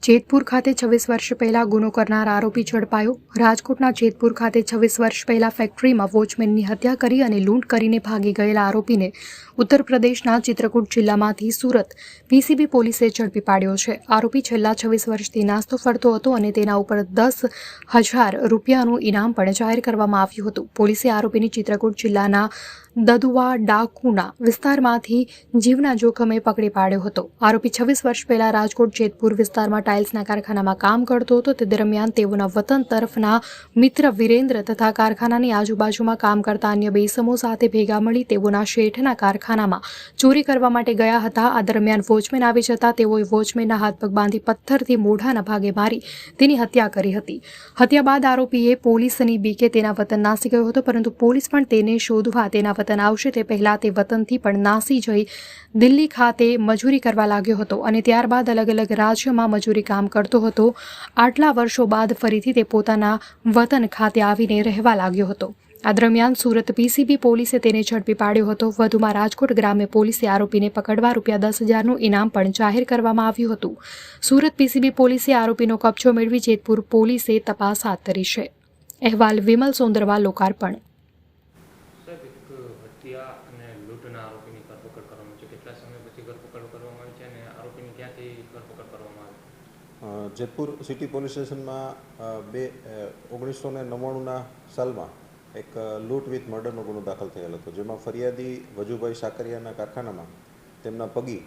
જેતપુર ખાતે 26 વર્ષ પહેલા ગુનો કરનાર આરોપી ઝડપાયો। રાજકોટના જેતપુર ખાતે 26 વર્ષ પહેલા ફેક્ટરીમાં વોચમેનની હત્યા કરી અને લૂંટ કરીને ભાગી ગયેલા આરોપીને ઉત્તર પ્રદેશના ચિત્રકૂટ જિલ્લામાંથી સુરત પીસીબી પોલીસે ઝડપી પાડ્યો છે। આરોપી છેલ્લા 26 વર્ષથી નાસ્તો ફરતો હતો અને તેના ઉપર 10,000 રૂપિયાનું ઇનામ પણ જાહેર કરવામાં આવ્યું હતું। પોલીસે આરોપીની ચિત્રકૂટ જિલ્લાના દદુવા ડાકુના વિસ્તારમાંથી જીવના જોખમે પકડી પાડ્યો હતો। આરોપી 26 વર્ષ પહેલા રાજકોટ જેતપુર વિસ્તારમાં ટાઇલ્સના કારખાનામાં કામ કરતો હતો। તે દરમિયાન તેઓના વતન તરફના મિત્ર વિરેન્દ્ર તથા કારખાનાની આજુબાજુમાં કામ કરતા અન્ય બે ઇસમો સાથે ભેગા મળી તેઓના શેઠના કારખાનામાં ચોરી કરવા માટે ગયા હતા। આ દરમિયાન વોચમેન આવી જતા તેઓએ વોચમેનના હાથ પગ બાંધી પથ્થરથી મોઢાના ભાગે મારી તેની હત્યા કરી હતી। હત્યા બાદ આરોપીએ પોલીસની બીકે તેના વતન નાસી ગયો હતો, પરંતુ પોલીસ પણ તેને શોધવા તેના વતન આવશે તે પહેલા તે વતનથી પણ નાસી જઈ દિલ્હી ખાતે મજૂરી કરવા લાગ્યો હતો અને ત્યારબાદ અલગ અલગ રાજ્યોમાં મજૂરી કામ કરતો હતો। આટલા વર્ષો બાદ ફરીથી તે પોતાના વતન ખાતે આવીને રહેવા લાગ્યો હતો। આ દરમિયાન સુરત પીસીબી પોલીસે તેને ઝડપી પાડ્યો હતો। વધુમાં રાજકોટ ગ્રામ્ય પોલીસે આરોપીને પકડવા ₹10,000નું ઇનામ પણ જાહેર કરવામાં આવ્યું હતું। સુરત પીસીબી પોલીસે આરોપીનો કબજો મેળવી જેતપુર પોલીસે તપાસ હાથ ધરી છે। અહેવાલ વિમલ સોંદરવા, લોકાર્પણ। જેતપુર સિટી પોલીસ સ્ટેશનમાં 1999ના સાલમાં એક લૂંટ વિથ મર્ડરનો ગુનો દાખલ થયેલો હતો, જેમાં ફરિયાદી વજુભાઈ સાકરિયાના કારખાનામાં તેમના પગી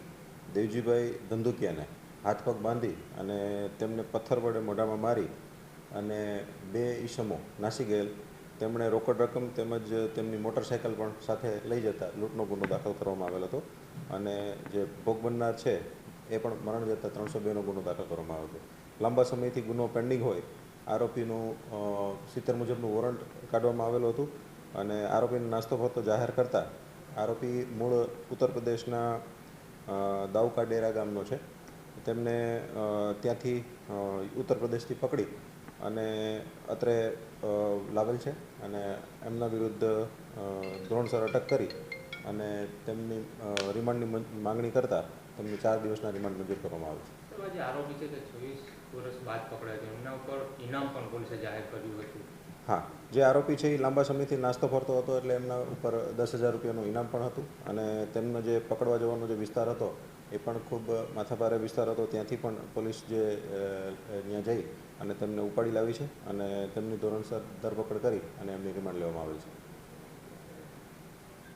દેવજીભાઈ ધંધુકિયાને હાથ પગ બાંધી અને તેમને પથ્થર વડે મોઢામાં મારી અને બે ઈસમો નાસી ગયેલ તેમણે રોકડ રકમ તેમજ તેમની મોટરસાઇકલ પણ સાથે લઈ જતા લૂંટનો ગુનો દાખલ કરવામાં આવેલો હતો અને જે ભોગ બનનાર છે એ પણ મરણ જતાં 302નો ગુનો દાખલ કરવામાં આવ્યો હતો। લાંબા સમયથી ગુનો પેન્ડિંગ હોય આરોપીનું 70 મુજબનું વોરંટ કાઢવામાં આવેલું હતું અને આરોપીને નાસ્તો ફરતો જાહેર કરતા આરોપી મૂળ ઉત્તર પ્રદેશના દાઉકા ડેરા ગામનો છે। તેમને ત્યાંથી ઉત્તર પ્રદેશથી પકડી અને અત્રે લાવેલ છે અને એમના વિરુદ્ધ ધોરણસર અટક કરી અને તેમની રિમાન્ડની માંગણી કરતા તેમને 4 દિવસના રિમાન્ડ મંજૂર કરવામાં આવે છે। જે આરોપી છે તે 26 વર્ષ બાદ પકડાય છે, એમના ઉપર ઇનામ પણ પોલીસે જાહેર કર્યું હતું। હા, જે આરોપી છે એ લાંબા સમયથી નાસ્તો ફરતો હતો એટલે એમના ઉપર 10,000 રૂપિયાનું ઇનામ પણ હતું અને તેમનો જે પકડવા જવાનો જે વિસ્તાર હતો એ પણ ખૂબ માથાભારે વિસ્તાર હતો। ત્યાંથી પણ પોલીસ જે ત્યાં જઈ અને તેમને ઉપાડી લાવી છે અને તેમની ધોરણસર ધરપકડ કરી અને એમની રિમાન્ડ લેવામાં આવેલ છે।